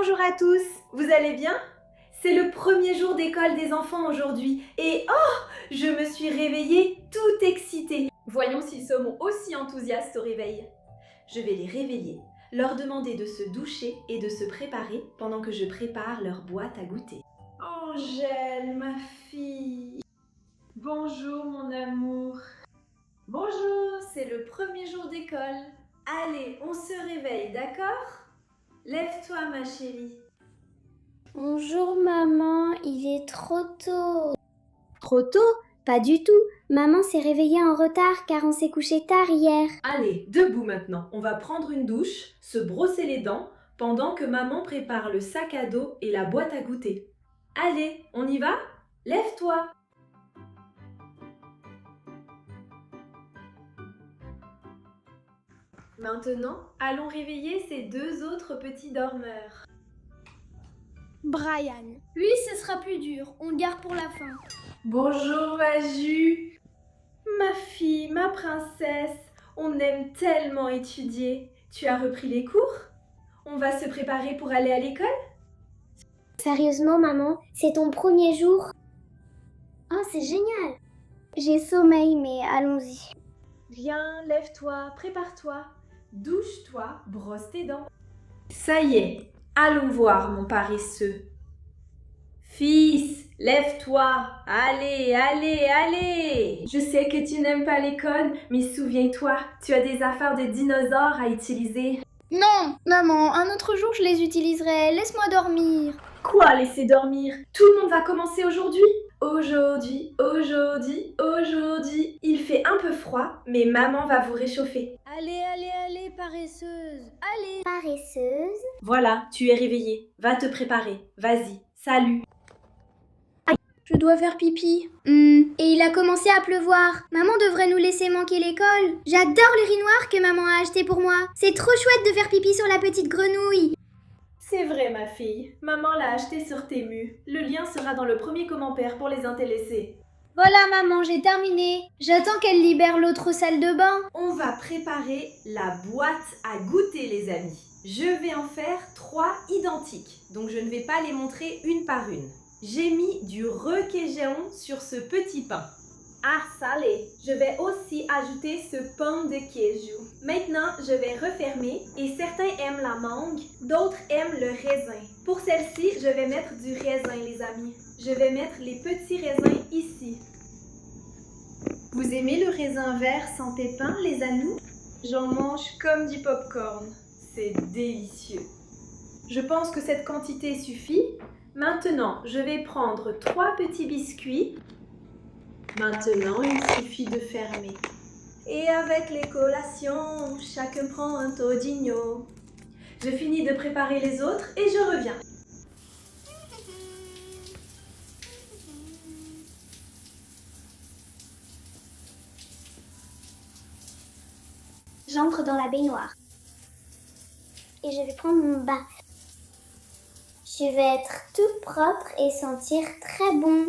Bonjour à tous, vous allez bien? C'est le premier jour d'école des enfants aujourd'hui et je me suis réveillée toute excitée. Voyons s'ils seront aussi enthousiastes au réveil. Je vais les réveiller, leur demander de se doucher et de se préparer pendant que je prépare leur boîte à goûter. Angèle, ma fille. Bonjour mon amour. Bonjour, c'est le premier jour d'école. Allez, on se réveille, d'accord? Lève-toi ma chérie. Bonjour maman, il est trop tôt. Trop tôt? Pas du tout. Maman s'est réveillée en retard car on s'est couché tard hier. Allez, debout maintenant. On va prendre une douche, se brosser les dents, pendant que maman prépare le sac à dos et la boîte à goûter. Allez, on y va? Lève-toi! Maintenant, allons réveiller ces deux autres petits dormeurs. Brian. Lui, ce sera plus dur, on le garde pour la fin. Bonjour Maju! Ma fille, ma princesse, on aime tellement étudier. Tu as repris les cours? On va se préparer pour aller à l'école? Sérieusement maman, c'est ton premier jour? Oh, c'est génial. J'ai sommeil mais allons-y. Viens, lève-toi, prépare-toi, douche-toi, brosse tes dents. Ça y est, allons voir mon paresseux. Fils, lève-toi, allez, allez, allez. Je sais que tu n'aimes pas l'école, mais souviens-toi, tu as des affaires de dinosaures à utiliser. Non, maman, un autre jour je les utiliserai, laisse-moi dormir. Quoi, laisser dormir? Tout le monde va commencer aujourd'hui? Aujourd'hui, il fait un peu froid, mais maman va vous réchauffer. Allez, paresseuse, allez. Paresseuse? Voilà, tu es réveillée. Va te préparer. Vas-y. Salut. Je dois faire pipi. Et il a commencé à pleuvoir. Maman devrait nous laisser manquer l'école. J'adore le riz noir que maman a acheté pour moi. C'est trop chouette de faire pipi sur la petite grenouille. C'est vrai, ma fille. Maman l'a acheté sur Temu. Le lien sera dans le premier commentaire pour les intéressés. Voilà maman, j'ai terminé. J'attends qu'elle libère l'autre salle de bain. On va préparer la boîte à goûter, les amis. Je vais en faire 3 identiques, donc je ne vais pas les montrer une par une. J'ai mis du requesón sur ce petit pain. Ah, salé. Je vais aussi ajouter ce pain de queijo. Maintenant, je vais refermer et certains aiment la mangue, d'autres aiment le raisin. Pour celle-ci, je vais mettre du raisin, les amis. Je vais mettre les petits raisins ici. Vous aimez le raisin vert sans pépins, les amis? J'en mange comme du popcorn. C'est délicieux. Je pense que cette quantité suffit. Maintenant, je vais prendre 3 petits biscuits. Maintenant, il suffit de fermer. Et avec les collations, chacun prend un todinho. Je finis de préparer les autres et je reviens. J'entre dans la baignoire. Et je vais prendre mon bain. Je vais être toute propre et sentir très bon.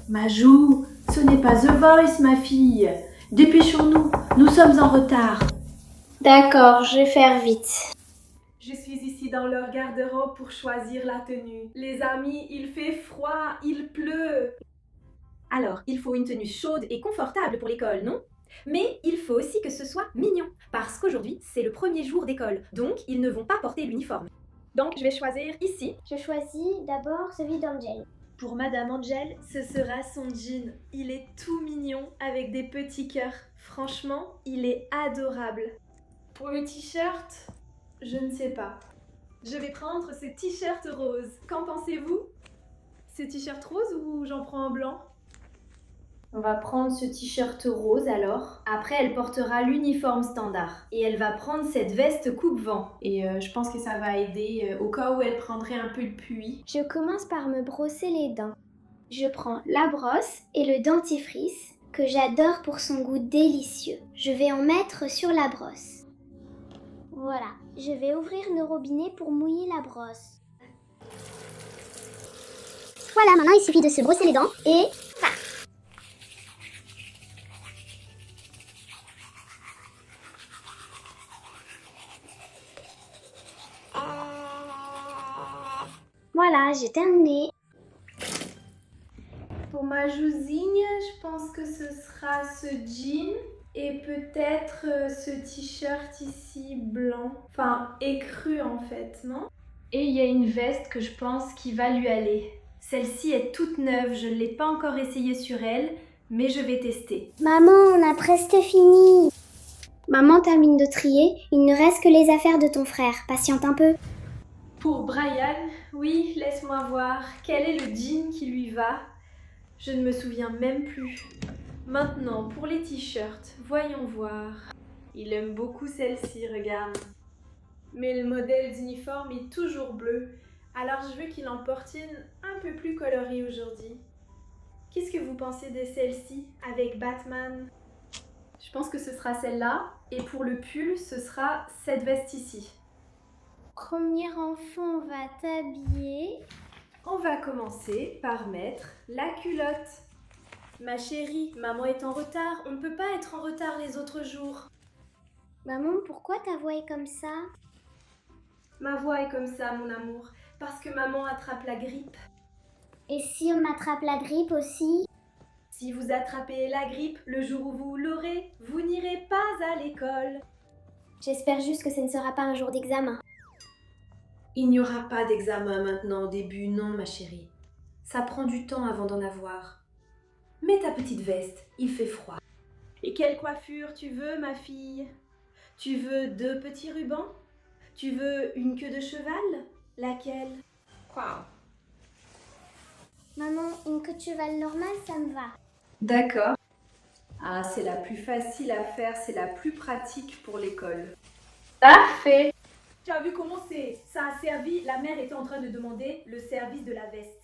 Majou, ce n'est pas The Voice, ma fille. Dépêchons-nous, nous sommes en retard. D'accord, je vais faire vite. Je suis ici dans leur garde-robe pour choisir la tenue. Les amis, il fait froid, il pleut. Alors, il faut une tenue chaude et confortable pour l'école, non? Mais il faut aussi que ce soit mignon, parce qu'aujourd'hui, c'est le premier jour d'école, donc ils ne vont pas porter l'uniforme. Donc, je vais choisir ici. Je choisis d'abord celui d'Angel. Pour Madame Angel, ce sera son jean. Il est tout mignon avec des petits cœurs. Franchement, il est adorable. Pour le t-shirt, je ne sais pas. Je vais prendre ce t-shirt rose. Qu'en pensez-vous? Ce t-shirt rose ou j'en prends un blanc? On va prendre ce t-shirt rose alors. Après, elle portera l'uniforme standard. Et elle va prendre cette veste coupe-vent. Et je pense que ça va aider au cas où elle prendrait un peu de pluie. Je commence par me brosser les dents. Je prends la brosse et le dentifrice que j'adore pour son goût délicieux. Je vais en mettre sur la brosse. Voilà, je vais ouvrir le robinet pour mouiller la brosse. Voilà, maintenant il suffit de se brosser les dents et... j'ai terminé. Pour ma jousigne, je pense que ce sera ce jean et peut-être ce t-shirt ici blanc. Enfin, écru en fait, non? Et il y a une veste que je pense qui va lui aller. Celle-ci est toute neuve, je ne l'ai pas encore essayée sur elle, mais je vais tester. Maman, on a presque fini. Maman termine de trier, il ne reste que les affaires de ton frère. Patiente un peu. Pour Brian, oui, laisse-moi voir. Quel est le jean qui lui va? Je ne me souviens même plus. Maintenant, pour les t-shirts, voyons voir. Il aime beaucoup celle-ci, regarde. Mais le modèle d'uniforme est toujours bleu, alors je veux qu'il en porte une un peu plus colorée aujourd'hui. Qu'est-ce que vous pensez de celle-ci avec Batman? Je pense que ce sera celle-là, et pour le pull, ce sera cette veste ici. Premier enfant, on va t'habiller. On va commencer par mettre la culotte. Ma chérie, maman est en retard, on ne peut pas être en retard les autres jours. Maman, pourquoi ta voix est comme ça? Ma voix est comme ça, mon amour, parce que maman attrape la grippe. Et si on attrape la grippe aussi? Si vous attrapez la grippe le jour où vous l'aurez, vous n'irez pas à l'école. J'espère juste que ce ne sera pas un jour d'examen. Il n'y aura pas d'examen maintenant au début, non ma chérie. Ça prend du temps avant d'en avoir. Mets ta petite veste, il fait froid. Et quelle coiffure tu veux, ma fille? Tu veux 2 petits rubans? Tu veux une queue de cheval? Laquelle? Wow. Maman, une queue de cheval normale, ça me va. D'accord. Ah, c'est la plus facile à faire, c'est la plus pratique pour l'école. Parfait. Tu as vu comment ça a servi? La mère était en train de demander le service de la veste.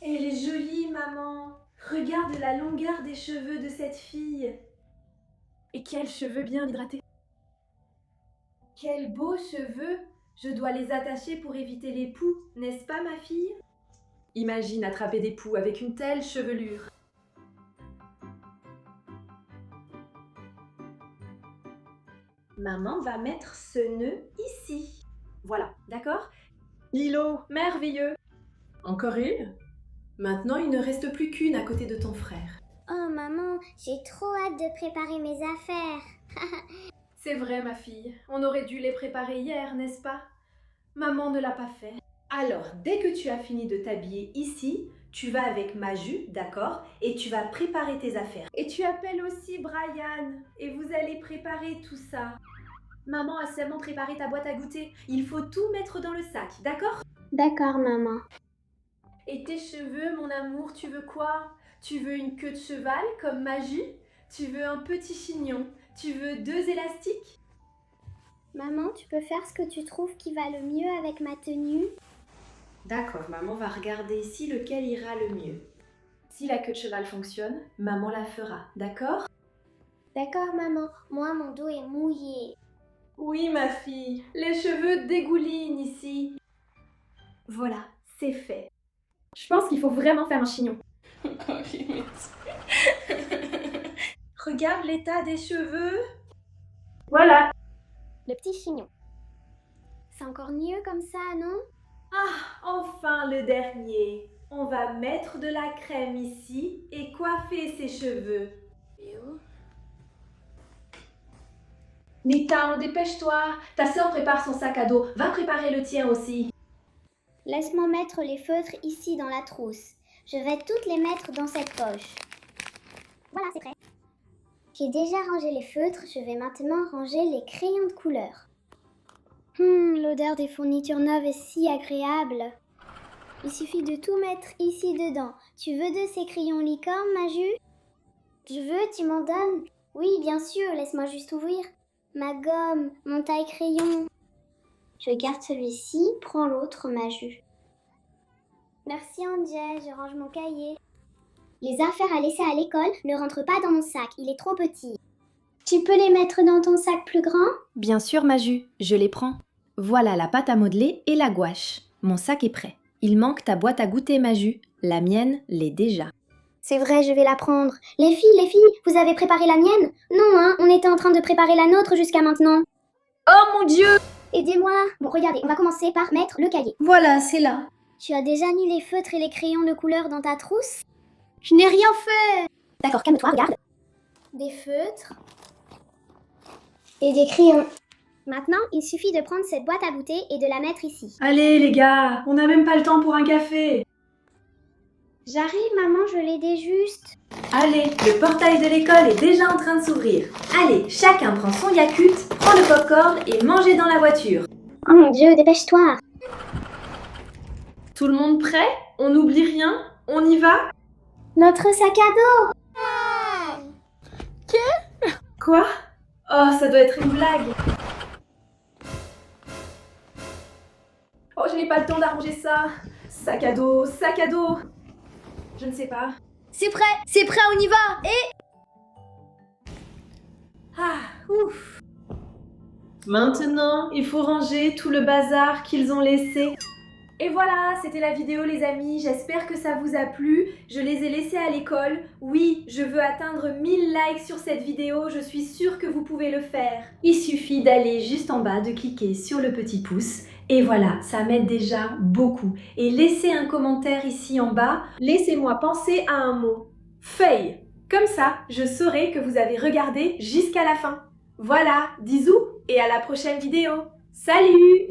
Elle est jolie, maman. Regarde la longueur des cheveux de cette fille. Et quels cheveux bien hydratés. Quels beaux cheveux. Je dois les attacher pour éviter les poux, n'est-ce pas ma fille? Imagine attraper des poux avec une telle chevelure. Maman va mettre ce nœud ici. Voilà, d'accord? Lilo, merveilleux. Encore une? Maintenant, il ne reste plus qu'une à côté de ton frère. Oh maman, j'ai trop hâte de préparer mes affaires. C'est vrai, ma fille. On aurait dû les préparer hier, n'est-ce pas? Maman ne l'a pas fait. Alors, dès que tu as fini de t'habiller ici, tu vas avec Maju, d'accord? Et tu vas préparer tes affaires. Et tu appelles aussi Brian. Et vous allez préparer tout ça. Maman a seulement préparé ta boîte à goûter. Il faut tout mettre dans le sac, d'accord? D'accord, maman. Et tes cheveux, mon amour, tu veux quoi? Tu veux une queue de cheval comme Maju? Tu veux un petit chignon? Tu veux 2 élastiques? Maman, tu peux faire ce que tu trouves qui va le mieux avec ma tenue? D'accord, maman va regarder ici lequel ira le mieux. Si la queue de cheval fonctionne, maman la fera, d'accord? D'accord, maman. Moi, mon dos est mouillé. Oui, ma fille, les cheveux dégoulinent ici. Voilà, c'est fait. Je pense qu'il faut vraiment faire un chignon. Regarde l'état des cheveux. Voilà. Le petit chignon. C'est encore mieux comme ça, non? Ah, enfin le dernier. On va mettre de la crème ici et coiffer ses cheveux. Nita, dépêche-toi. Ta sœur prépare son sac à dos. Va préparer le tien aussi. Laisse-moi mettre les feutres ici dans la trousse. Je vais toutes les mettre dans cette poche. Voilà, c'est prêt. J'ai déjà rangé les feutres, je vais maintenant ranger les crayons de couleur. L'odeur des fournitures neuves est si agréable. Il suffit de tout mettre ici dedans. Tu veux de ces crayons licorne, Maju? Je veux, tu m'en donnes? Oui, bien sûr, laisse-moi juste ouvrir. Ma gomme, mon taille-crayon. Je garde celui-ci, prends l'autre, Maju. Merci, Angel, je range mon cahier. Les affaires à laisser à l'école ne rentrent pas dans mon sac, il est trop petit. Tu peux les mettre dans ton sac plus grand? Bien sûr, Maju, je les prends. Voilà la pâte à modeler et la gouache. Mon sac est prêt. Il manque ta boîte à goûter, Maju. La mienne l'est déjà. C'est vrai, je vais la prendre. Les filles, vous avez préparé la mienne? Non, hein, on était en train de préparer la nôtre jusqu'à maintenant. Oh mon Dieu! Aidez-moi. Bon, regardez, on va commencer par mettre le cahier. Voilà, c'est là. Tu as déjà mis les feutres et les crayons de couleur dans ta trousse? Je n'ai rien fait. D'accord, calme-toi, regarde. Des feutres et des crayons. Maintenant, il suffit de prendre cette boîte à goûter et de la mettre ici. Allez les gars, on n'a même pas le temps pour un café. J'arrive, maman, je l'aidais juste. Allez, le portail de l'école est déjà en train de s'ouvrir. Allez, chacun prend son Yakult, prend le popcorn et mangez dans la voiture. Oh mon Dieu, dépêche-toi. Tout le monde prêt? On n'oublie rien? On y va? Notre sac à dos. Quoi? Oh, ça doit être une blague. Oh, je n'ai pas le temps d'arranger ça. Sac à dos, sac à dos. Je ne sais pas. C'est prêt, on y va. Et Ah, ouf. Maintenant, il faut ranger tout le bazar qu'ils ont laissé. Et voilà, c'était la vidéo les amis, j'espère que ça vous a plu. Je les ai laissés à l'école. Oui, je veux atteindre 1000 likes sur cette vidéo, je suis sûre que vous pouvez le faire. Il suffit d'aller juste en bas, de cliquer sur le petit pouce. Et voilà, ça m'aide déjà beaucoup. Et laissez un commentaire ici en bas. Laissez-moi penser à un mot. Feuille. Comme ça, je saurai que vous avez regardé jusqu'à la fin. Voilà, bisous et à la prochaine vidéo. Salut!